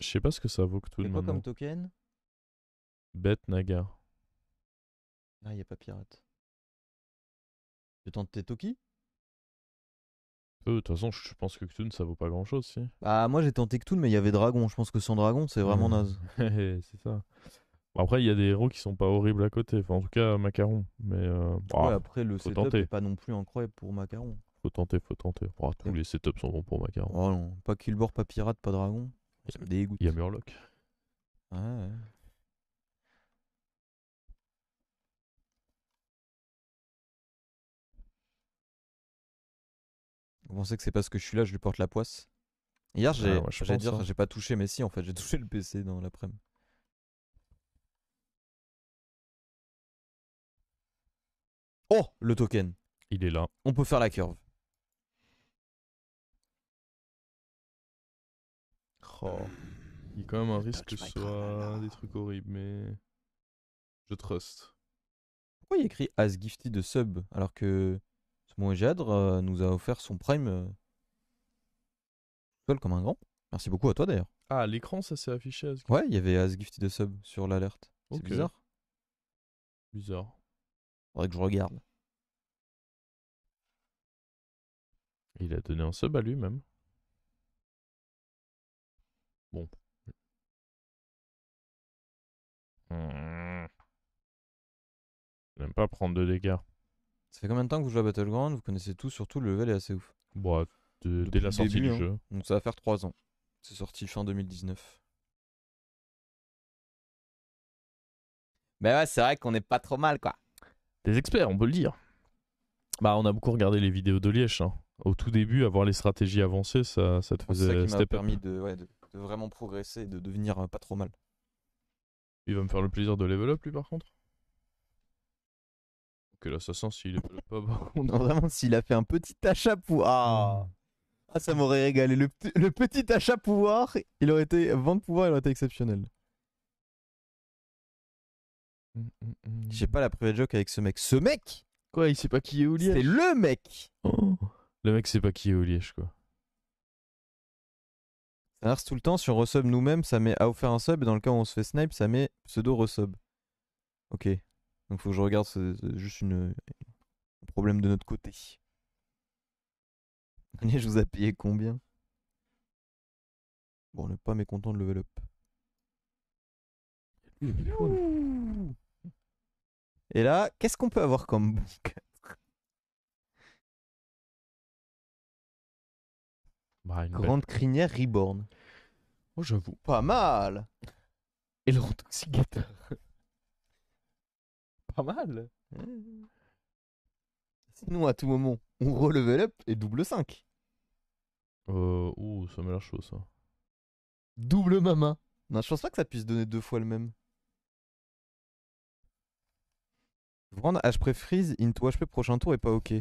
Je sais pas ce que ça vaut que tout C'est quoi comme maintenant. token? Bête Naga. Ah, y a pas pirate. Tu tentes tes Toki? De toute façon, je pense que Ktoon ça vaut pas grand chose, si. Bah, moi j'ai tenté Cthulhu, mais il y avait dragon. Je pense que sans dragon, c'est vraiment naze. C'est ça. Bon, après, il y a des héros qui sont pas horribles à côté. Enfin, en tout cas, Macaron. Mais Ouais, bah, après, le faut setup est tenter. pas non plus incroyable pour Macaron. Faut tenter, faut tenter. Oh, tous Et- les setups sont bons pour Macaron. Oh non, pas Killbore, pas pirate, pas dragon. Ça me Il y a dégoûte. Murloc. Ouais, ouais. Vous pensez que c'est parce que je suis là, je lui porte la poisse? Hier, Ah, moi, je j'allais pense, dire, hein. j'ai pas touché, mais si, en fait, j'ai touché le PC dans l'après-midi. Oh, le token. Il est là. On peut faire la curve. Oh. Il y a quand même un risque que Touch ce my soit des tralala. trucs horribles, mais je trust. Pourquoi il y a écrit As Gifted de sub alors que Smojadr nous a offert son prime seul comme un grand? Merci beaucoup à toi d'ailleurs. Ah, à l'écran, ça s'est affiché à ce Ouais, il y avait As Gifted de sub sur l'alerte. C'est Ok, bizarre. bizarre. Faudrait que je regarde. Il a donné un sub à lui-même. Bon. Hmm. Il n'aime pas prendre de dégâts. Ça fait combien de temps que vous jouez à Battleground? Vous connaissez tout, surtout le level est assez ouf. Bon, dès Depuis la le sortie début, du hein. jeu. Donc ça va faire 3 ans. C'est sorti fin 2019. Bah ouais, c'est vrai qu'on est pas trop mal quoi. Des experts, on peut le dire. Bah, on a beaucoup regardé les vidéos de Liège, hein. Au tout début, avoir les stratégies avancées, ça te Moi, c'est ça faisait qui m'a step up. permis de vraiment progresser et de devenir pas trop mal. Il va me faire le plaisir de level up, lui, par contre. Ok, l'assassin, s'il level up pas, par contre. Non, vraiment, s'il a fait un petit achat pour... Ah, ah ça m'aurait régalé. Le petit achat pouvoir, il aurait été... Vente pouvoir, il aurait été exceptionnel. J'ai pas la private joke avec ce mec. Ce mec, Quoi, il sait pas qui est au c'est Liège? le mec. Oh. Le mec sait pas qui est au Liège, quoi. Ça inverse tout le temps. Si on resub nous-mêmes, ça met à offert un sub. Et dans le cas où on se fait snipe, ça met pseudo resub. Ok. Donc faut que je regarde. C'est juste un problème de notre côté. Allez, je vous ai payé combien? Bon, on n'est pas mécontent de level up. Ouh. Et là, qu'est-ce qu'on peut avoir comme bouc? Bah, une belle. Grande crinière reborn. Oh, j'avoue. Pas mal. Et le intoxicateur. Pas mal. Sinon, à tout moment, on re-level up et double 5. Ouh, ça m'a l'air chaud, ça. Double mama. Non, je pense pas que ça puisse donner 2 fois le même. Rendre HP freeze into HP prochain tour est pas ok.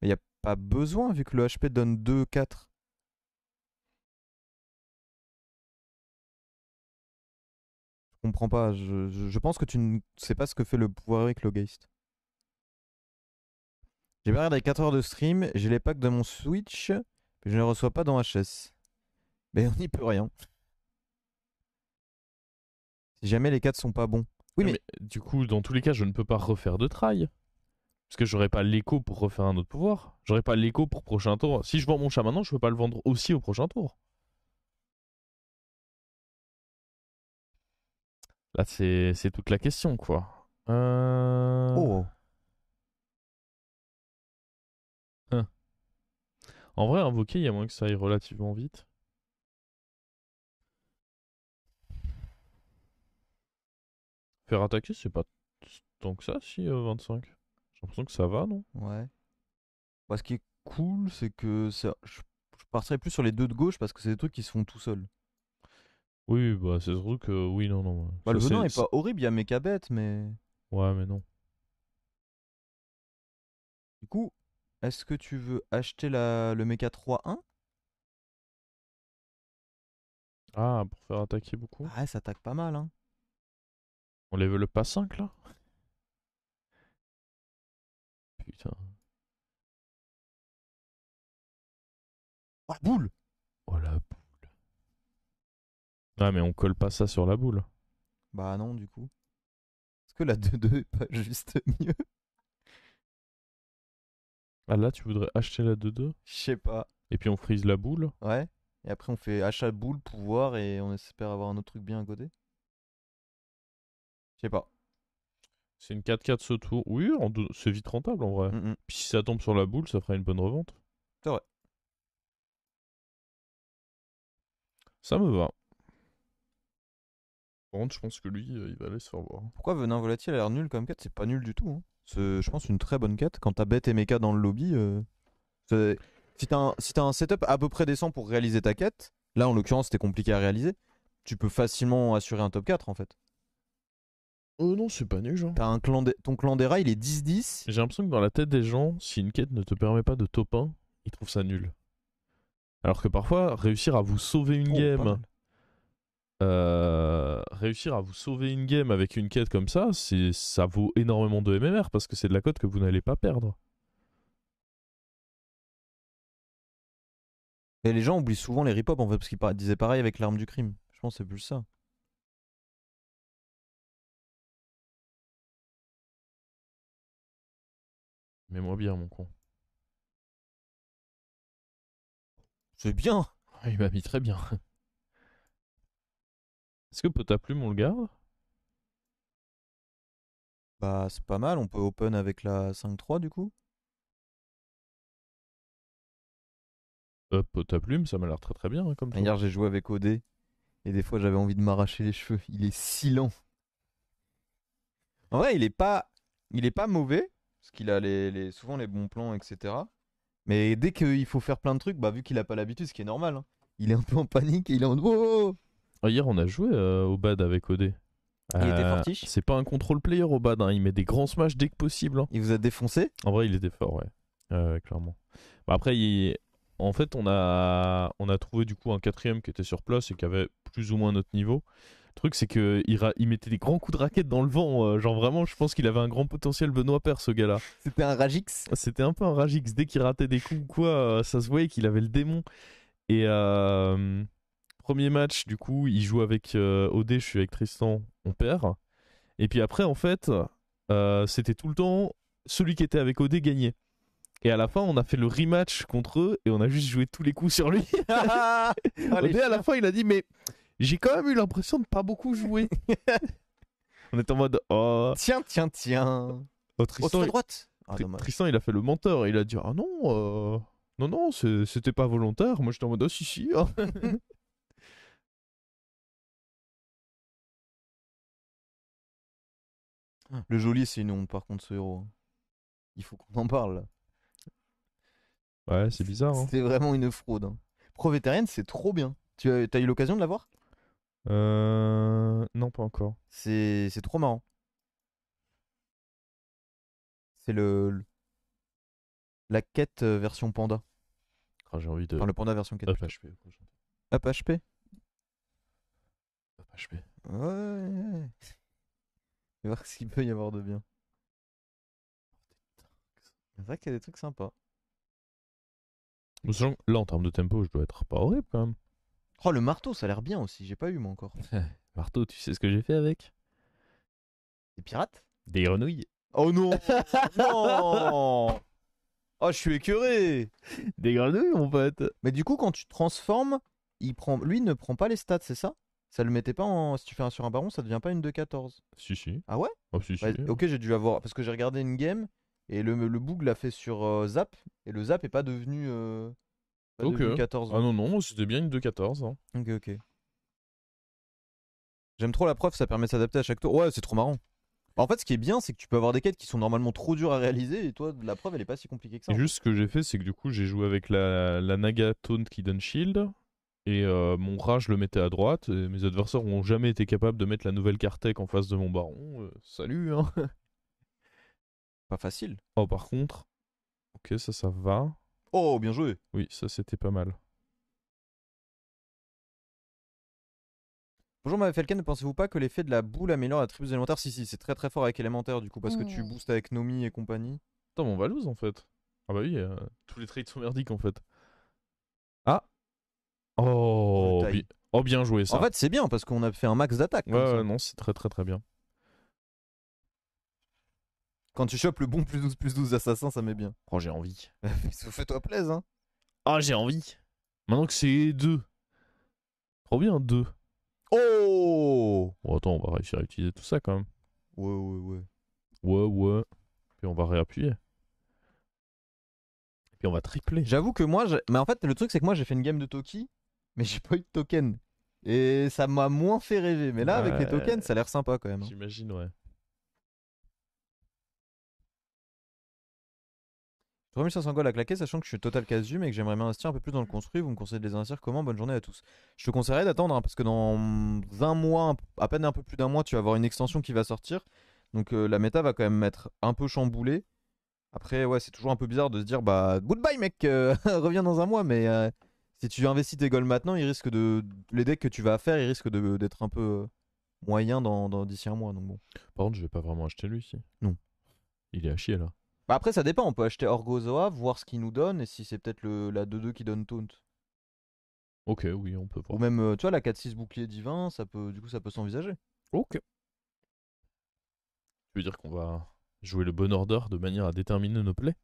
Mais y a pas besoin vu que le HP donne 2, 4. Je comprends pas. Je pense que tu ne sais pas ce que fait le pouvoir avec le Geist. J'ai bien regardé 4 heures de stream, j'ai les packs de mon Switch, mais je ne les reçois pas dans HS. Mais on n'y peut rien. Si jamais les 4 sont pas bons. Oui, Ah, mais mais du coup, dans tous les cas, je ne peux pas refaire de try. Parce que j'aurais pas l'écho pour refaire un autre pouvoir. J'aurais pas l'écho pour prochain tour. Si je vends mon chat maintenant, je peux pas le vendre aussi au prochain tour. Là, c'est toute la question, quoi. oh, Hein. En vrai, invoquer, il y a moyen que ça aille relativement vite. Faire attaquer, c'est pas tant que ça, si 25. J'ai l'impression que ça va, non? ouais. Bah, ce qui est cool, c'est que je partirais plus sur les deux de gauche parce que c'est des trucs qui se font tout seuls. Oui, bah c'est surtout que oui, non, non. Bah, le Ça, venin est pas horrible, il y a méca bête, mais. Ouais, mais non. Du coup, est-ce que tu veux acheter le méca 3-1? Ah, pour faire attaquer beaucoup. Ah, ouais, ça attaque pas mal, hein. On level up pas 5 là? Putain. Oh, la boule! Oh la boule. Ah, mais on colle pas ça sur la boule. Bah non, du coup. Est-ce que la 2-2 est pas juste mieux? Ah, là, tu voudrais acheter la 2-2 Je sais pas. et puis on freeze la boule. Ouais. Et après, on fait achat boule, pouvoir et on espère avoir un autre truc bien à côté. Je sais pas. C'est une 4-4 ce tour. Oui, c'est vite rentable en vrai. Mm, mm. Puis si ça tombe sur la boule, ça fera une bonne revente. C'est vrai. Ça me va. Par contre, je pense que lui, il va aller se faire voir. Pourquoi Venin Volatile a l'air nul comme quête? C'est pas nul du tout. Hein. C'est, je pense, une très bonne quête. Quand t'as bête et mecha dans le lobby, c'est- si t'as un setup à peu près décent pour réaliser ta quête, là en l'occurrence c'était compliqué à réaliser, tu peux facilement assurer un top 4 en fait. Non, c'est pas nul, genre. T'as un ton clan des rats, il est 10-10. J'ai l'impression que dans la tête des gens, si une quête ne te permet pas de top 1, ils trouvent ça nul. Alors que parfois, réussir à vous sauver une Oh, pas game, mal. réussir à vous sauver une game avec une quête comme ça vaut énormément de MMR parce que c'est de la cote que vous n'allez pas perdre. Et les gens oublient souvent les rip-hop en fait, parce qu'ils disaient pareil avec l'arme du crime. Je pense que c'est plus ça. Mets-moi bien, mon con. C'est bien. Il m'a mis très bien. Est-ce que Potaplume, on le garde? Bah c'est pas mal, on peut open avec la 5-3 du coup. Potaplume, ça m'a l'air très très bien hein, comme Hier truc. j'ai joué avec OD et des fois j'avais envie de m'arracher les cheveux. Il est si lent. En vrai il est pas mauvais, parce qu'il a souvent les bons plans, etc. Mais dès qu'il faut faire plein de trucs, bah vu qu'il a pas l'habitude, ce qui est normal, hein, il est un peu en panique et il est en oh. Ah, hier, on a joué au bad avec OD. Il était fortiche. C'est pas un control player au bad, hein. Il met des grands smash dès que possible. Hein. Il vous a défoncé. En vrai, il était fort, ouais. Clairement. Bah, après, en fait, on a trouvé du coup un quatrième qui était sur place et qui avait plus ou moins notre niveau. Le truc, c'est qu'il mettait des grands coups de raquette dans le vent. Genre vraiment, je pense qu'il avait un grand potentiel Benoît Paire, ce gars-là. C'était un Ragix. C'était un peu un Ragix. Dès qu'il ratait des coups ou quoi, ça se voyait qu'il avait le démon. Et premier match, du coup, il joue avec OD, je suis avec Tristan, on perd. Et puis après, en fait, c'était tout le temps celui qui était avec OD gagnait. Et à la fin, on a fait le rematch contre eux et on a juste joué tous les coups sur lui. OD, à la fin, il a dit, mais j'ai quand même eu l'impression de pas beaucoup jouer. On était en mode, oh. Tiens, tiens, tiens. Oh, Tristan, droite. Ah, dommage. Tristan, il a fait le menteur. Il a dit, ah non, non, c'était pas volontaire. Moi, j'étais en mode, ah si, si. Hein. Le geôlier, c'est une honte par contre, ce héros. Il faut qu'on en parle là. Ouais, c'est bizarre. Hein. C'est vraiment une fraude. Hein. Pro vétérienne, c'est trop bien. T'as eu l'occasion de l'avoir? Non, pas encore. C'est trop marrant. C'est la quête version panda. Ah, j'ai envie de. Enfin, le panda version quête. Up HP. Hop, HP. Up HP. Ouais. On va voir ce qu'il peut y avoir de bien. C'est vrai qu'il y a des trucs sympas. Là, en termes de tempo, je dois être pas horrible quand même. Oh, le marteau, ça a l'air bien aussi. J'ai pas eu moi encore. Marteau, tu sais ce que j'ai fait avec? Des pirates? Des grenouilles. Oh non. Non. Oh, je suis écœuré. Des grenouilles, mon pote. Mais du coup, quand tu transformes, lui ne prend pas les stats, c'est ça? Ça le mettait pas en. Si tu fais un sur un baron, ça devient pas une 2-14. Si, si. Ah ouais? Oh, si, si. Ouais, ok, j'ai dû avoir. Parce que j'ai regardé une game et le bug l'a fait sur Zap. Et le Zap est pas devenu. Ok. 14. Ah non, non, c'était bien une 2-14. Hein. Ok, ok. J'aime trop la preuve, ça permet de s'adapter à chaque tour. Ouais, c'est trop marrant. En fait, ce qui est bien, c'est que tu peux avoir des quêtes qui sont normalement trop dures à réaliser et toi, la preuve, elle est pas si compliquée que ça. Et juste ce que j'ai fait, c'est que du coup, j'ai joué avec la Naga Taunt qui donne shield. Et mon rat, je le mettais à droite. Et mes adversaires ont jamais été capables de mettre la nouvelle Kartek en face de mon baron. Salut, hein. Pas facile. Oh, par contre. Ok, ça va. Oh, bien joué. Oui, ça, c'était pas mal. Bonjour, ma Felken, ne pensez-vous pas que l'effet de la boule améliore l'attribut élémentaire? Si, si, c'est très très fort avec élémentaire du coup, parce que tu boostes avec Nomi et compagnie. Attends, mais on va lose en fait. Ah bah oui, tous les traits sont merdiques en fait. Ah. Oh, Le taille. Oh, bien joué ça. En fait, c'est bien parce qu'on a fait un max d'attaque. Ouais, comme ça. ouais, non, c'est très très très bien. Quand tu chopes le bon plus 12 assassin, ça met bien. Oh, j'ai envie. Fais-toi plaisir, hein. Ah, j'ai envie. Maintenant que c'est 2. Trop bien, 2. Oh Bon, attends, on va réussir à utiliser tout ça quand même. Ouais, ouais, ouais. Ouais, ouais. Puis on va réappuyer. Puis on va tripler. J'avoue que moi, mais en fait, le truc, c'est que moi, j'ai fait une game de Toki, mais j'ai pas eu de token. Et ça m'a moins fait rêver. Mais là, avec les tokens, ça a l'air sympa quand même. J'imagine, ouais. 3500 gold à claquer, sachant que je suis total casu, mais que j'aimerais m'investir un peu plus dans le construit. Vous me conseillez de les investir comment? Bonne journée à tous. Je te conseillerais d'attendre, hein, parce que dans un mois, à peine un peu plus d'un mois, tu vas avoir une extension qui va sortir. Donc la méta va quand même être un peu chamboulée. Après, ouais, c'est toujours un peu bizarre de se dire, bah, goodbye mec, reviens dans un mois. Mais si tu investis tes goals maintenant, les decks que tu vas faire, ils risquent d'être un peu moyens d'ici un mois. Donc bon. Par contre, je vais pas vraiment acheter lui ici. Non. Il est à chier là. Bah après, ça dépend. On peut acheter Orgozoa, voir ce qu'il nous donne, et si c'est peut-être la 2-2 qui donne Taunt. Ok, oui, on peut Ou voir. même, tu vois, la 4-6 bouclier divin, du coup, ça peut s'envisager. Ok. Tu veux dire qu'on va jouer le bon order de manière à déterminer nos plays?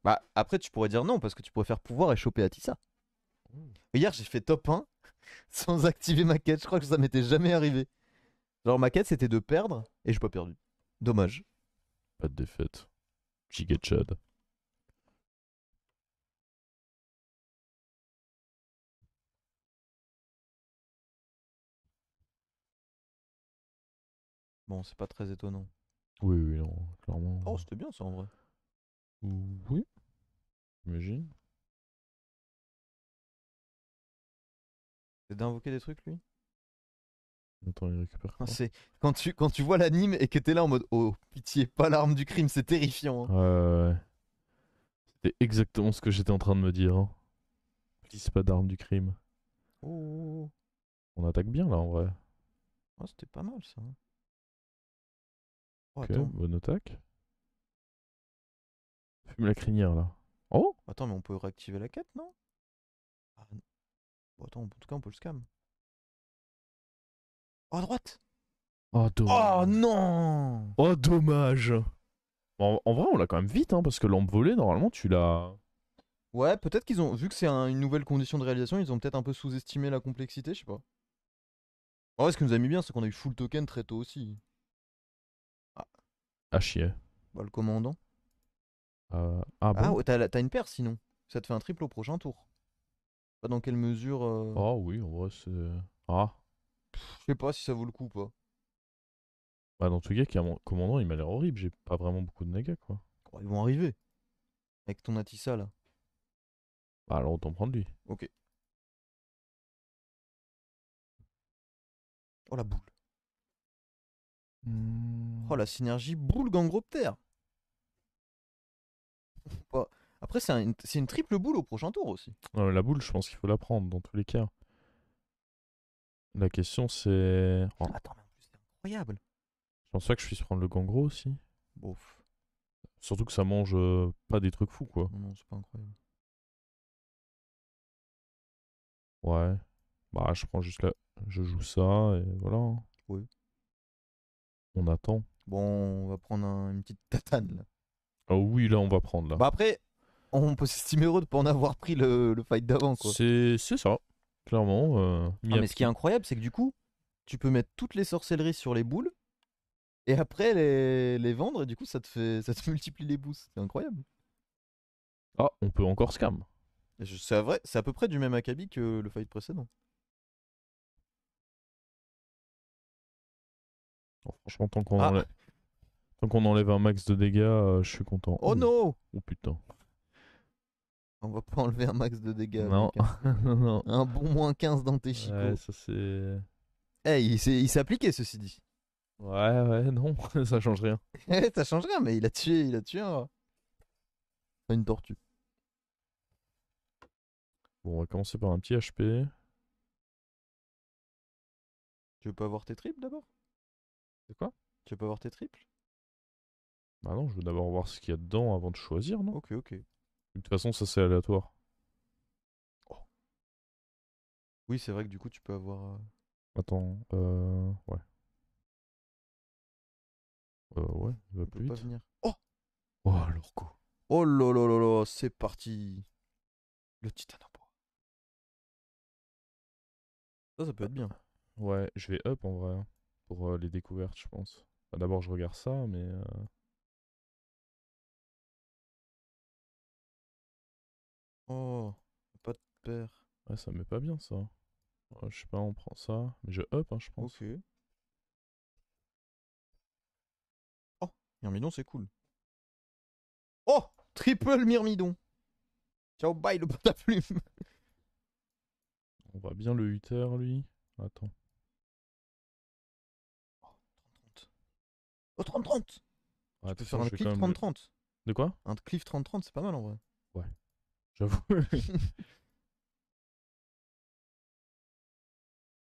Bah après, tu pourrais dire non, parce que tu pourrais faire pouvoir et choper Atissa. Hier, j'ai fait top 1 sans activer ma quête. Je crois que ça m'était jamais arrivé. Genre, ma quête, c'était de perdre, et j'ai pas perdu. Dommage. Pas de défaite. Giga Chad. Bon, c'est pas très étonnant. Oui, oui, non, clairement. Oh, c'était bien ça en vrai. Oui, j'imagine. C'est d'invoquer des trucs, lui. Attends, il récupère quoi? C'est quand tu vois l'anime et que t'es là en mode oh pitié, pas l'arme du crime, c'est terrifiant, hein. Ouais. C'était exactement ce que j'étais en train de me dire. Hein. Please, pas d'arme du crime. Oh, On attaque bien là en vrai. oh, c'était pas mal ça, hein. Oh, Ok, attends. bonne attaque. Fume la crinière là. Oh! Attends, mais on peut réactiver la quête, non? Ah, bon, attends, en tout cas, on peut le scam. Oh, à droite! Oh, Oh dommage. non! Oh, dommage. Bon, en vrai, on l'a quand même vite, hein, parce que lampe volée, normalement, tu l'as. Ouais, peut-être qu'ils ont, vu que c'est une nouvelle condition de réalisation, ils ont peut-être un peu sous-estimé la complexité, je sais pas. En vrai, ce qui nous a mis bien, c'est qu'on a eu full token très tôt aussi. Ah, À chier. bah le commandant. Ah Ah, bon? ouais, t'as une paire sinon. Ça te fait un triple au prochain tour. Pas dans quelle mesure. Oh oui, en vrai, c'est. Ah. Je sais pas si ça vaut le coup ou pas. Bah, dans tous les cas, commandant, il m'a l'air horrible. J'ai pas vraiment beaucoup de dégâts, quoi. Oh, ils vont arriver. Avec ton Atissa là. Bah, alors autant prendre lui. Ok. Oh la boule. Oh la synergie boule gangroptère. Bah, après, c'est une triple boule au prochain tour aussi. La boule, je pense qu'il faut la prendre dans tous les cas. La question, c'est. Oh, Attends, mais en plus, c'est incroyable. je pense pas que je puisse prendre le gangro aussi. Bof. Surtout que ça mange pas des trucs fous, quoi. Non, non, c'est pas incroyable. Ouais. Bah, je prends juste la. Je joue ça et voilà. Hein. Oui. On attend. Bon, on va prendre une petite tatane là. Oh oui, là, on va prendre là. Bah après, on peut s'estimer heureux de pas en avoir pris le fight d'avant quoi. C'est ça. Clairement. Ah, mais ce qui est incroyable, c'est que du coup, tu peux mettre toutes les sorcelleries sur les boules et après les vendre et du coup ça te multiplie les boosts. C'est incroyable. Ah, on peut encore scam. C'est vrai, c'est à peu près du même acabit que le fight précédent. Oh, franchement, tant qu'on Ah, enlève... tant qu'on enlève un max de dégâts, je suis content. oh Ouh. non! Oh putain. On va pas enlever un max de dégâts, Non. mec, hein. Non, non. Un bon moins 15 dans tes Ouais, chicots. ça c'est. Eh, il s'est appliqué ceci dit. Ouais, ouais, non, ça change rien. Eh, ça change rien, mais il a tué une tortue. Bon, on va commencer par un petit HP. Tu veux pas avoir tes triples d'abord? C'est quoi? Tu veux pas avoir tes triples? Bah non, je veux d'abord voir ce qu'il y a dedans avant de choisir, non? Ok, ok. De toute façon, ça c'est aléatoire. Oui, c'est vrai que du coup, tu peux avoir. Attends, ouais. Ouais, il va Il peut plus pas vite. venir. Oh! Oh, l'orco. Oh là là là là, c'est parti. Le titanoboa. Ça peut être bien. Ouais, je vais up en vrai, hein, pour les découvertes, je pense. Bah, d'abord, je regarde ça, mais Oh, pas de paire. ouais, ça me met pas bien ça. Ouais, je sais pas, on prend ça. Mais je up, hein, je pense. Ok. Oh, Myrmidon, c'est cool. Oh! Triple Myrmidon. Ciao, bye le pot à plume. On voit bien le 8h, lui. Attends. Oh, 30-30. Ah, Tu de toute peux façon, faire un je vais cliff quand même le. 30-30. De quoi? Un cliff 30-30, c'est pas mal en vrai. Ouais, j'avoue.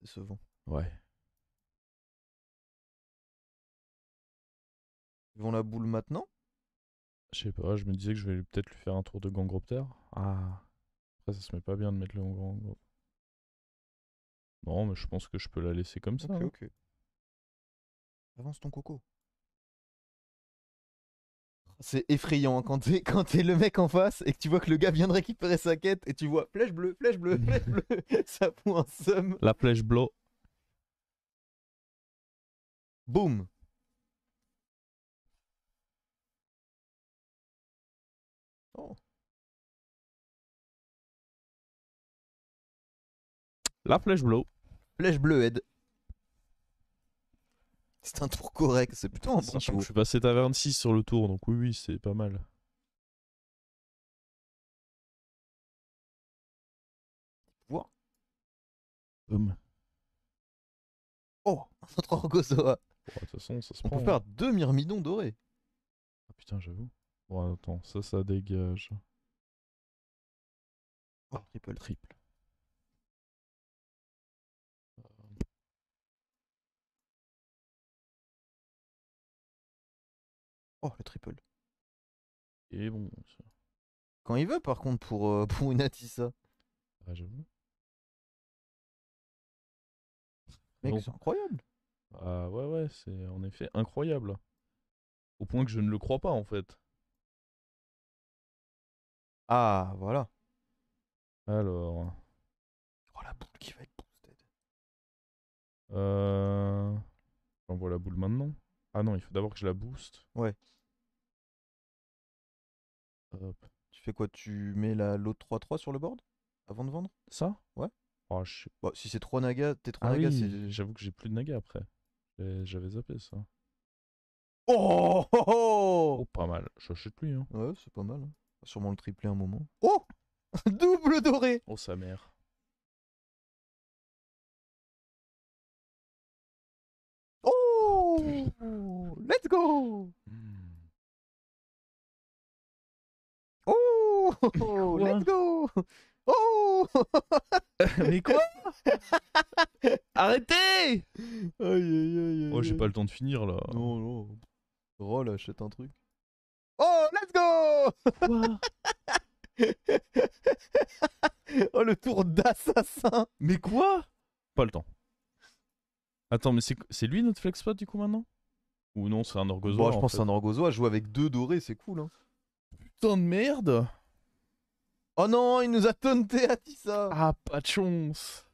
Décevant. Ouais. Ils vont la boule maintenant? Je sais pas, je me disais que je vais peut-être lui faire un tour de Gangropter. Ah. Après, ça se met pas bien de mettre le Gang. Non, mais je pense que je peux la laisser comme ça, Ok, hein. ok. Avance ton coco. C'est effrayant hein, quand t'es le mec en face et que tu vois que le gars vient de récupérer sa quête et tu vois flèche bleue, flèche bleue, flèche bleue. Ça fout un seum. La flèche blow. Boum. Oh. La flèche blow. Flèche bleue aide. C'est un tour correct, c'est plutôt un bon Sachant que je tour. suis passé taverne 6 sur le tour, donc oui, oui, c'est pas mal. Pouvoir. Boum. Oh, un autre Orgozoa. Bon, de toute façon, ça se On peut prend, hein. faire 2 myrmidons dorés. Ah putain, j'avoue. Bon, attends, ça dégage. Oh, triple. Triple. Oh, le triple. Et bon, Quand il veut, par contre, pour une Atissa. ah, j'avoue. Mec, Bon. c'est incroyable. Ah ouais, ouais, c'est en effet incroyable. Au point que je ne le crois pas, en fait. Ah, voilà. Alors. Oh, la boule qui va être boosted. Euh... J'envoie la boule maintenant. Ah non, il faut d'abord que je la booste. Ouais. Hop. Tu fais quoi? Tu mets l'autre 3-3 sur le board avant de vendre? Ça? Ouais. Oh, je sais. Bon, si c'est 3 nagas, tes 3 Ah nagas, oui, c'est. j'avoue que j'ai plus de naga après. J'avais zappé ça. Oh, oh, Oh, oh. pas mal. J'achète lui, hein. Ouais, c'est pas mal, hein. On va sûrement le tripler un moment. Oh! Double doré! Oh, sa mère. Oh! Let's go! Hmm. Oh! Let's Quoi? go! Oh! Mais quoi? Arrêtez! Aïe aïe aïe Oh, aïe j'ai pas aïe. le temps de finir là. Non, non. Roll, achète un truc. Oh, let's go! Quoi? Oh, le tour d'assassin! Mais quoi? Pas le temps. Attends, mais c'est lui notre flexpot du coup maintenant? Ou non, c'est un Bon, orgozoa je en pense que fait. c'est un Orgozoa. Jouer avec 2 dorés, c'est cool, hein. Putain de merde! Oh non, il nous a taunté à Tissa! Ah, pas de chance!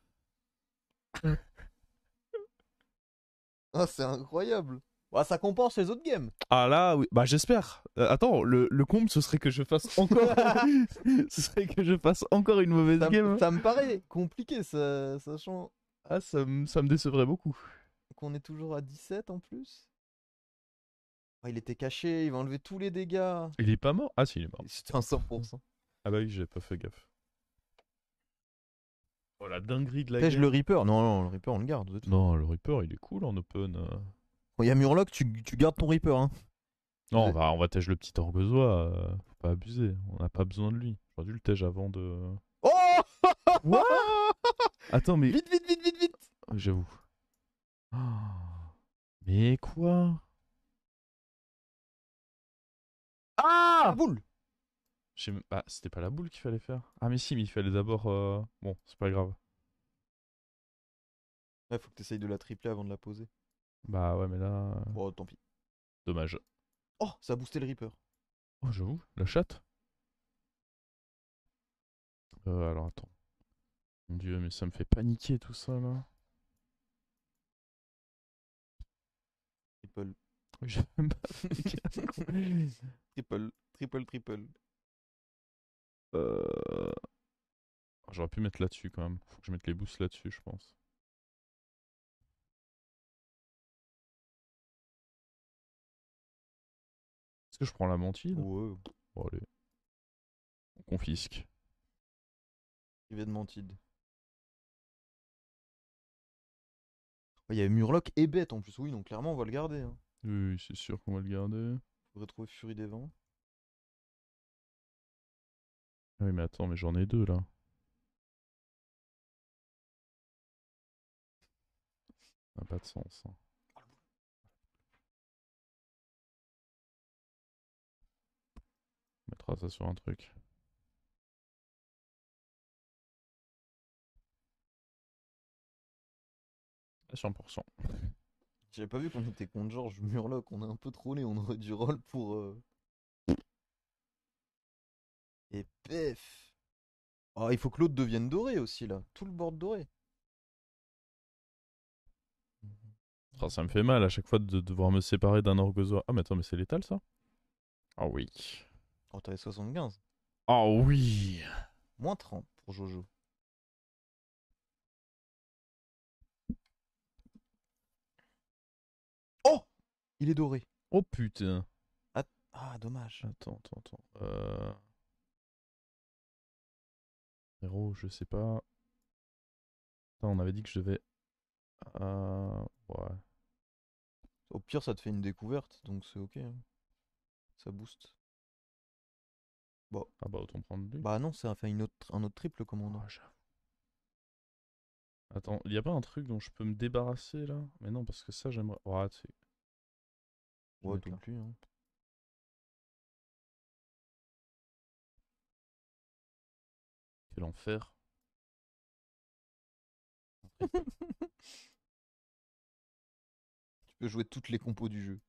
Ah, c'est incroyable! Ouais, ça compense les autres games. Ah là, oui. Bah j'espère. Attends, le comble, ce serait que je fasse encore. Ce serait que je fasse encore une mauvaise game. Ça me paraît compliqué, sachant Ah, ça me décevrait beaucoup. qu'on est toujours à 17 en plus. Oh, il était caché, il va enlever tous les dégâts. Il est pas mort? Ah si, il est mort. C'était un 100%. Ah bah oui, j'ai pas fait gaffe. Oh la dinguerie de la Pêche le game. Reaper. Non, non, le Reaper, on le garde. De toute façon. Non, le Reaper, il est cool en open. Bon, il y a Murloc, tu gardes ton Reaper. Hein. Non, on va tège le petit orgozoa. Faut pas abuser. On n'a pas besoin de lui. J'aurais dû le tège avant de. Oh! Quoi? Attends, mais. Vite, vite, vite, vite, vite! J'avoue. Ah. Mais quoi? La Ah! boule! Bah, c'était pas la boule qu'il fallait faire. Ah, mais si, mais il fallait d'abord. Bon, c'est pas grave. Ouais, faut que t'essayes de la tripler avant de la poser. Bah ouais, mais là, Bon, tant pis. dommage. Oh, ça a boosté le Reaper. Oh, j'avoue, la chatte. Alors attends. Mon dieu, mais ça me fait paniquer tout ça là. Triple. J'ai même pas fait Triple. Triple, triple. Euh, J'aurais pu mettre là-dessus quand même. Faut que je mette les boosts là-dessus, je pense. Est-ce que je prends la mentide? Ouais. Bon, allez. On confisque. Privé de Mantide. Il y a Murloc et Bête en plus. Oui, donc clairement, on va le garder. Hein. Oui, c'est sûr qu'on va le garder. Faudrait trouver Furie des Vents. Ah oui, mais attends, mais j'en ai deux là. Ça n'a pas de sens, hein. On mettra ça sur un truc. À 100%. J'avais pas vu qu'on était contre George Murloc. On a un peu trollé. On aurait du roll pour. Et pef. Oh, il faut que l'autre devienne doré aussi là. Tout le board doré. Ah, ça me fait mal à chaque fois de devoir me séparer d'un orgozoa. Ah, mais attends, mais c'est létal ça? Ah oui. Oh, t'avais 75. Ah oui. Moins 30 pour Jojo. Oh, il est doré. Oh putain. Ah, dommage. Attends. Héros, je sais pas. Attends, on avait dit que je devais. Ouais. Au pire, ça te fait une découverte, donc c'est ok. Hein. Ça booste. Bon. Ah bah autant prendre lui. Bah non, ça fait un autre triple commandant. Oh, j'avoue. Attends, y a pas un truc dont je peux me débarrasser là? Mais non, parce que ça j'aimerais. Ouais, tu sais. Je vais Ouais, mettre tout là. plus. Hein. Quel enfer. Tu peux jouer toutes les compos du jeu.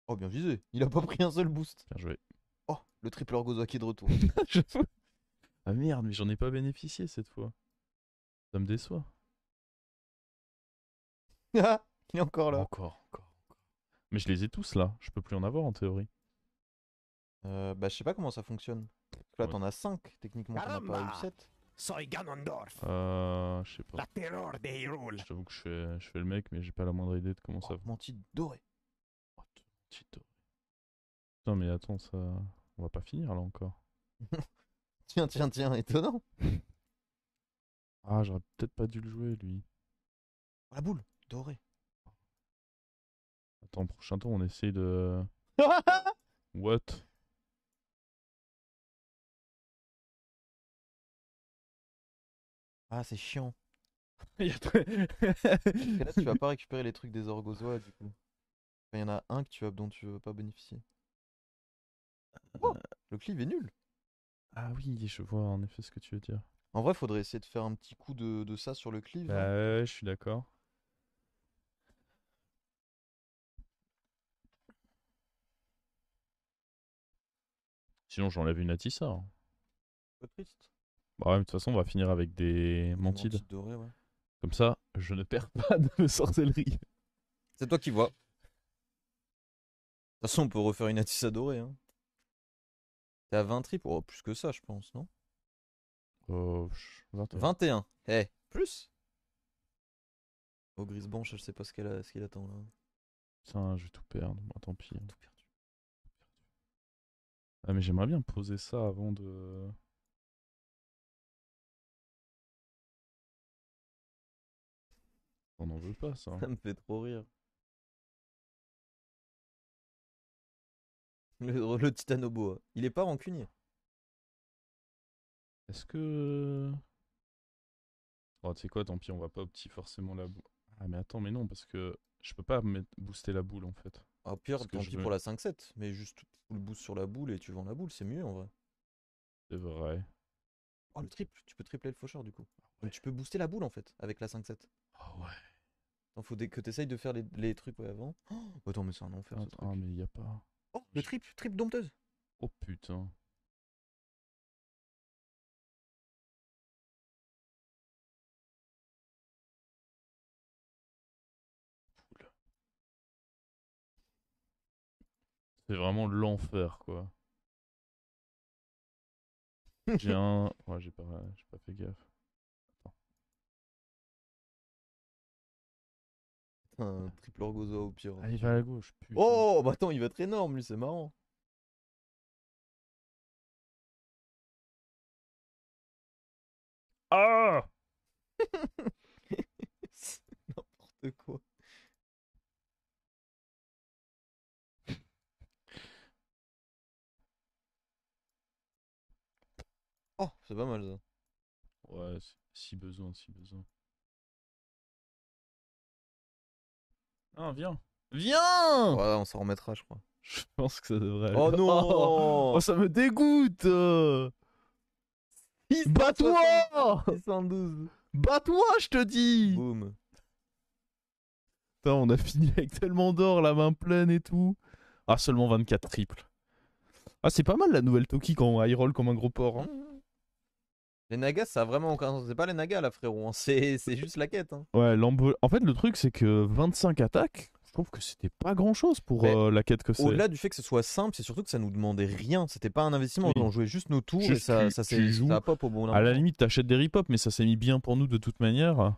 Oh, bien visé. Il a pas pris un seul boost. Bien joué. Oh, le triple Orgozoa qui est de retour. J'avoue. Ah merde, mais j'en ai pas bénéficié cette fois. Ça me déçoit. Ah, il est encore là. Encore. Mais je les ai tous là. Je peux plus en avoir en théorie. Bah, je sais pas comment ça fonctionne. Parce que là, Ouais. t'en as 5 techniquement, t'en as pas eu Caramba! 7. Soy Ganondorf, Je sais pas. la terror de Hyrule. Je t'avoue que je fais le mec, mais j'ai pas la moindre idée de comment ça. Oh, Mantide doré. Oh, Tito. Putain, mais attends, ça. On va pas finir là encore. Tiens, étonnant. Ah, j'aurais peut-être pas dû le jouer lui. Oh, la boule, doré. Attends, prochain tour, on essaye de. What? Ah, c'est chiant. Il y a très- Parce que là, tu vas pas récupérer les trucs des Orgozoa du coup. Enfin, il y en a un dont tu veux pas bénéficier. Oh, le cleave est nul. Ah oui, je vois en effet ce que tu veux dire. En vrai, faudrait essayer de faire un petit coup de ça sur le cleave. Bah Là. ouais, je suis d'accord. Sinon, j'enlève une Atissa, hein. Un peu triste. Bah ouais, mais de toute façon, on va finir avec des mantides. Mantide doré, ouais. Comme ça, je ne perds pas de sorcellerie. C'est toi qui vois. De toute façon, on peut refaire une Atissa dorée. Hein. T'es à 20 triples. Oh, plus que ça, je pense, non? 21. 21. Eh, plus. Oh, Grise Banche, je sais pas ce qu'il attend là. Putain, je vais tout perdre. Bon, tant pis, hein. Tout perdu. Ah, mais j'aimerais bien poser ça avant de. On n'en veut pas, ça. Ça me fait trop rire. Le Titanoboa. Il est pas rancunier. Est-ce que. Oh, tu sais quoi, tant pis, on va pas opti forcément la boule. Ah, mais attends, mais non, parce que je peux pas booster la boule en fait. Ah, au pire, Parce que tant je pis veux- pour la 5-7. Mais juste full boost sur la boule et tu vends la boule, c'est mieux en vrai. C'est vrai. Oh, le triple. Tu peux tripler le faucheur du coup. Mais tu peux booster la boule en fait avec la 5-7. Ah ouais. Faut que tu essayes de faire les trucs avant. Oh, attends, mais c'est un enfer ce truc. Ah, mais y a pas. Oh, le triple dompteuse. Oh putain. Cool. C'est vraiment l'enfer, quoi. J'ai un. Ouais, j'ai pas fait gaffe. Un triple orgozo au pire. Ah, il va à la gauche, putain. Oh, bah attends, il va être énorme lui, c'est marrant. Ah! C'est n'importe quoi. Oh, c'est pas mal ça. Ouais, si besoin, si besoin. Ah, viens! Viens! Ouais, on s'en remettra, je crois. Je pense que ça devrait aller. Oh non Oh, ça me dégoûte! Bats-toi! 612. Bats-toi, je te dis! Boum. Putain, on a fini avec tellement d'or, la main pleine et tout. Ah, seulement 24 triples. Ah, c'est pas mal la nouvelle Toki quand on high roll comme un gros porc. Hein. Les nagas, ça a vraiment aucun sens. C'est pas les nagas là, frérot. Hein. C'est juste la quête. Hein. Ouais, en fait, le truc, c'est que 25 attaques, je trouve que c'était pas grand chose pour Mais la quête que c'est. Au-delà du fait que ce soit simple, c'est surtout que ça nous demandait rien. C'était pas un investissement. Oui. On jouait juste nos tours Juste et ça tu joues. a pop au bon À la moment. limite, t'achètes des rip-hop, mais ça s'est mis bien pour nous de toute manière.